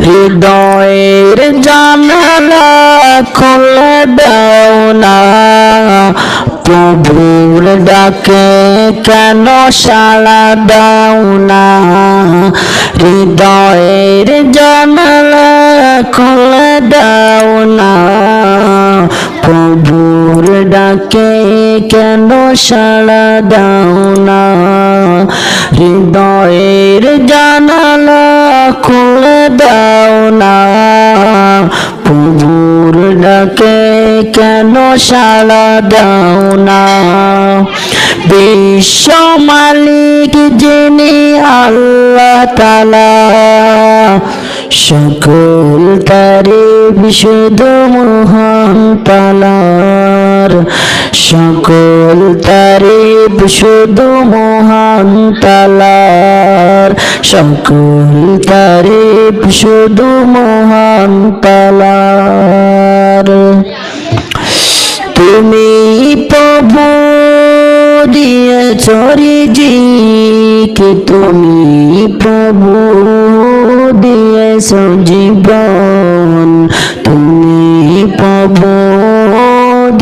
হৃদয়ের জানালা খুলে দাও না, প্রভুর ডাকে কেন সাড়া দাও না। হৃদয়ের জানালা খুলে দাও না, প্রভুর ডাকে কেন সাড়া দাও না। হৃদয়ের জানালা খুলে দাও না, প্রভুর ডাকে কেন সাড়া দাও না। বিশ্ব মালিক যিনি আল্লাহ তাআলা, সকল তারিফ শুধু মহান তাআলার, সকল তারিফ শুধু মহান তাআলার, সকল তারিফ শুধু মহান তাআলার। তুমি প্রভু দিয়েছ রিজিক, তুমি প্রভু দিয়েছ জীবন, তুমি প্রভু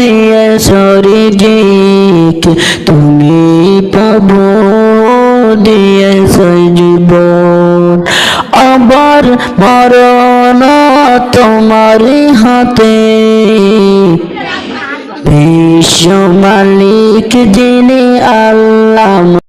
দিয়েছ রিজিক, তুমি প্রভু দিয়েছ জীবন। আবার মরণ তোমারই হাতে, বিশ্ব মালিক যিনি আল্লাহ।